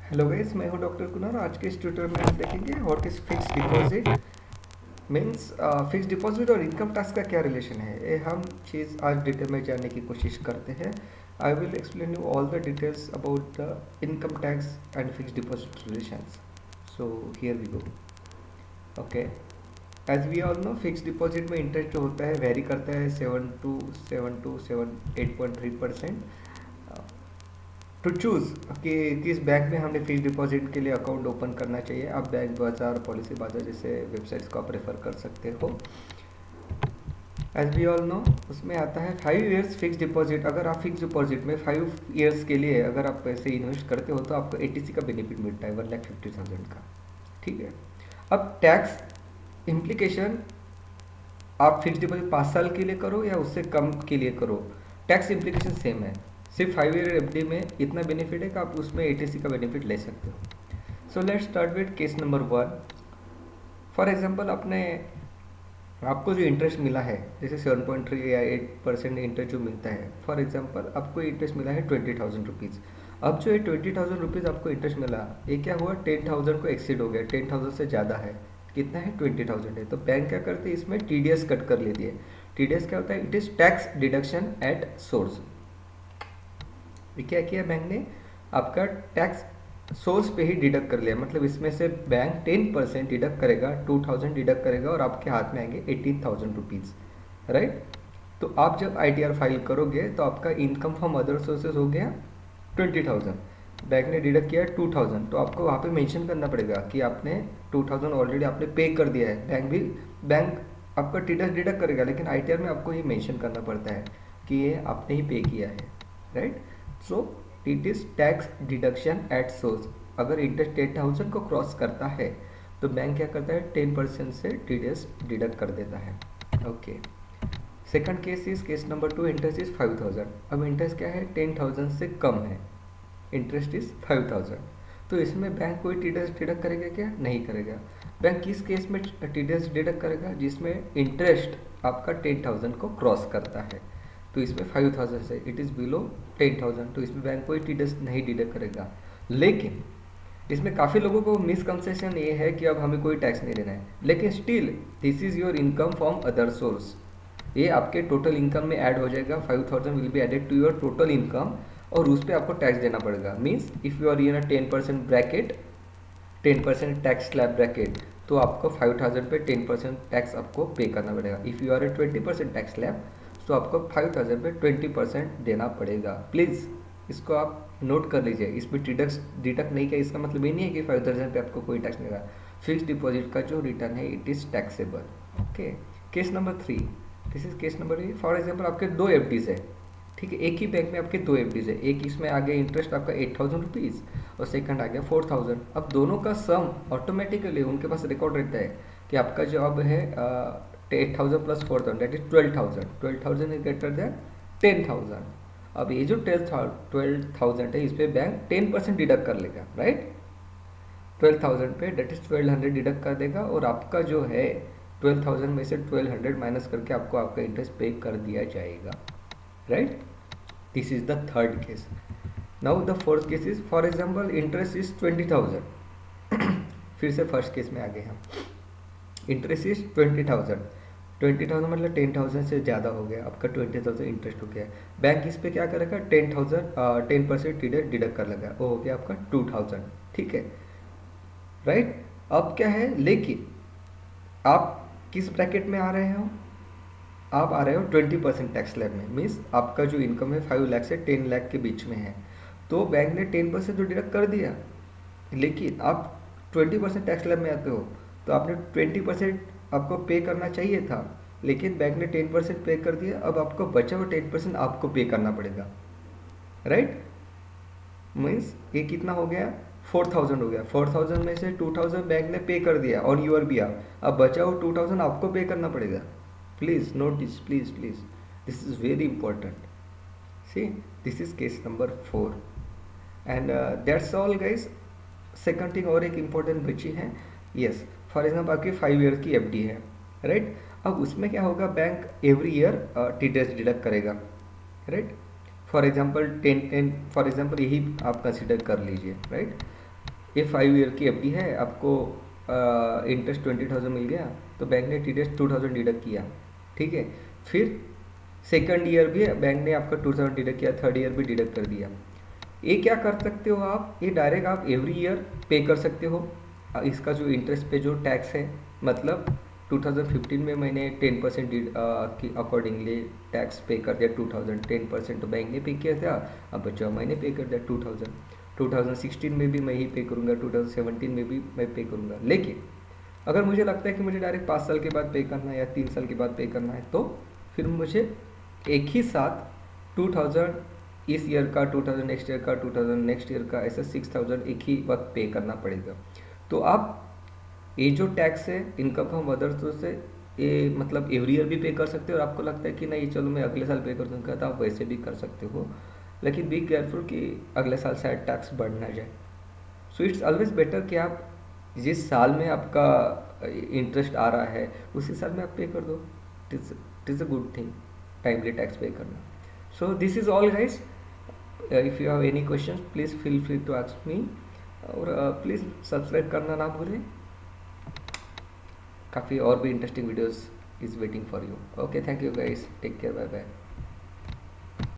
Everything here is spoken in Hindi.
हेलो गाइस, मैं हूं डॉक्टर कुनार। आज के इस ट्यूटोरियल में हम देखेंगे what is fix deposit means. Fix deposit और इनकम टैक्स का क्या रिलेशन है, ये हम चीज़ आज डिटेल में जानने की कोशिश करते हैं। I will explain you all the details about the income tax and fix deposit relations. So here we go. Okay, as we all know, fix deposit में इंटरेस्ट जो होता है वेरी करता है 8.3%। टू चूज़ कि किस बैंक में हमने फिक्स डिपॉजिट के लिए अकाउंट ओपन करना चाहिए, आप बैंक बाजार, पॉलिसी बाजार जैसे वेबसाइट्स को आप रेफर कर सकते हो। एज वी ऑल नो, उसमें आता है 5 इयर्स फिक्स डिपॉजिट। अगर आप फिक्स डिपॉजिट में 5 इयर्स के लिए अगर आप पैसे इन्वेस्ट करते हो तो आपको ATC का बेनिफिट मिलता है 1,50,000 का। ठीक है, अब टैक्स इम्प्लीकेशन, आप फिक्स डिपॉजिट 5 साल के लिए करो या उससे कम के लिए करो, टैक्स इम्प्लीकेशन सेम है। सिर्फ 5 ईयर FD में इतना बेनिफिट है कि आप उसमें ATC का बेनिफिट ले सकते हो। So let's start with case number 1। For example, आपको जो इंटरेस्ट मिला है, जैसे 7.3 या 8% इंटरेस्ट जो मिलता है, फॉर एग्जांपल आपको इंटरेस्ट मिला है 20,000 रुपीज़। अब जो ये 20,000 रुपीज़ आपको इंटरेस्ट मिला, ये क्या हुआ, 10,000 को एक्सीड हो गया, 10,000 से ज़्यादा है। कितना है, 20,000 है। तो बैंक क्या करते हैं, इसमें TDS कट कर लेती है। TDS क्या होता है, it is tax deduction at source. क्या किया बैंक ने, आपका टैक्स सोर्स पे ही डिडक्ट कर लिया। मतलब इसमें से बैंक 10% डिडक्ट करेगा, 2,000 डिडक्ट करेगा और आपके हाथ में आएंगे 18,000 रुपीज़, राइट। तो आप जब ITR फाइल करोगे तो आपका इनकम फ्रॉम अदर सोर्सेज हो गया 20,000, बैंक ने डिडक्ट किया 2,000, तो आपको वहाँ पे मेंशन करना पड़ेगा कि आपने 2,000 ऑलरेडी आपने पे कर दिया है। बैंक आपका TDS डिडक्ट करेगा, लेकिन ITR में आपको ये मेंशन करना पड़ता है कि ये आपने ही पे किया है, right. So it is tax deduction at source. अगर इंटरेस्ट 10,000 को क्रॉस करता है तो बैंक क्या करता है, 10% से TDS डिडक्ट कर देता है। Okay, second case is case number 2, interest is 5,000। अब इंटरेस्ट क्या है, 10,000 से कम है, इंटरेस्ट इज 5,000। तो इसमें बैंक कोई TDS डिडक्ट करेगा क्या, नहीं करेगा। बैंक किस केस में TDS डिडक्ट करेगा, जिसमें इंटरेस्ट आपका 10,000 को क्रॉस करता है। तो इसमें 5,000 से इट इज़ बिलो 10,000, तो इसमें बैंक कोई TDS नहीं डिडक्ट करेगा। लेकिन इसमें काफ़ी लोगों को मिसकंसेप्शन ये है कि अब हमें कोई टैक्स नहीं देना है, लेकिन still this is your income from other source. ये आपके टोटल इनकम में ऐड हो जाएगा, 5,000 will be added to your total income, और उस पर आपको टैक्स देना पड़ेगा। Means if you are in a 10% bracket, 10% tax slab bracket, तो आपको 5,000 पे 10% टैक्स आपको पे करना पड़ेगा। If you are a 20% tax slab, तो आपको 5,000 पे 20% देना पड़ेगा। प्लीज़ इसको आप नोट कर लीजिए। इसमें डिडक्ट नहीं किया, इसका मतलब ये नहीं है कि 5,000 पे आपको कोई टैक्स नहीं लगा। फिक्स डिपॉजिट का जो रिटर्न है it is taxable. Okay, case number 3, this is case number 3। For example, आपके 2 FDs है, ठीक है, एक ही बैंक में आपके 2 FDs है। एक इसमें आ गया इंटरेस्ट आपका 8,000 रुपीज़ और सेकंड आ गया 4,000। अब दोनों का सम ऑटोमेटिकली उनके पास रिकॉर्ड रहता है कि आपका जो अब है 8,000 plus 4,000 that is 12,000। 12,000 is greater than 10,000। अब ये जो 12,000 है, इस पर बैंक 10% डिडक्ट कर लेगा, राइट। 12,000 पे दैट इज 1,200 डिडक्ट कर देगा, और आपका जो है 12,000 में से 1,200 माइनस करके आपको आपका इंटरेस्ट पे कर दिया जाएगा, right. This is the third case. Now the fourth case is, for example, interest is 20,000। फिर से फर्स्ट केस में आ गए हम। Interest is 20,000। 20,000 मतलब 10,000 से ज़्यादा हो गया, आपका 20,000 इंटरेस्ट हो गया। बैंक इस पे क्या करेगा, 10% डिडक्ट कर लगा, वो हो गया आपका 2,000, ठीक है, राइट। अब क्या है, लेकिन आप किस ब्रैकेट में आ रहे हो, आप आ रहे हो 20% टैक्स स्लैब में। मीन्स आपका जो इनकम है 5 लाख से 10 लाख के बीच में है, तो बैंक ने 10% तो डिडक्ट कर दिया, लेकिन आप 20% टैक्स स्लैब में आते हो तो आपने 20% आपको पे करना चाहिए था, लेकिन बैंक ने 10% पे कर दिया। अब आपको बचा हुआ 10% आपको पे करना पड़ेगा, राइट। मीन्स ये कितना हो गया, 4,000 हो गया। 4,000 में से 2,000 बैंक ने पे कर दिया ऑन योर बिहाफ, अब बचा हुआ 2,000 आपको पे करना पड़ेगा। Please note this, please please, this is very important. See, this is case number 4 and that's all guys. Second thing और एक इम्पॉर्टेंट बची है, यस। फॉर एग्जाम्पल, आपकी 5 ईयर की FD है, राइट। अब उसमें क्या होगा, bank every year TDS deduct करेगा, right. For example 10 for example यही आप कंसिडर कर लीजिए, राइट। ये 5 ईयर की एफडी है, आपको इंटरेस्ट 20,000 मिल गया, तो बैंक ने TDS 2,000 डिडक्ट किया, ठीक है। फिर सेकंड ईयर भी बैंक ने आपका 2,000 डिडक्ट किया, थर्ड ईयर भी डिडक्ट कर दिया। ये क्या कर सकते हो आप, ये डायरेक्ट आप एवरी ईयर पे कर सकते हो। इसका जो इंटरेस्ट पे जो टैक्स है, मतलब 2015 में मैंने 10% की अकॉर्डिंगली टैक्स पे कर दिया 2000, 10% तो बैंक ने पे किया था, अब बचा मैंने पे कर दिया 2000। 2016 में भी मैं ही पे करूँगा, 2017 में भी मैं पे करूँगा। लेकिन अगर मुझे लगता है कि मुझे डायरेक्ट 5 साल के बाद पे करना है या 3 साल के बाद पे करना है, तो फिर मुझे एक ही साथ 2000 इस ईयर का, 2000 नेक्स्ट ईयर का, 2000 नेक्स्ट ईयर का, ऐसा 6000 एक ही वक्त पे करना पड़ेगा। तो आप ये जो टैक्स है इनकम फ्रॉम अदर सोर्स है, ये मतलब एवरी ईयर भी पे कर सकते हो। और आपको लगता है कि नहीं चलो मैं अगले साल पे कर दूँगा, तो आप वैसे भी कर सकते हो, लेकिन बी केयरफुल कि अगले साल शायद टैक्स बढ़ ना जाए। सो इट्स ऑलवेज बेटर कि आप जिस साल में आपका इंटरेस्ट आ रहा है उसी साल में आप पे कर दो। It is a good thing timely tax pay करना। So this is all guys. If you have any question please feel free to ask me, और प्लीज़ सब्सक्राइब करना ना भूलें। काफ़ी और भी interesting videos is waiting for you. Okay, thank you guys, take care, bye bye.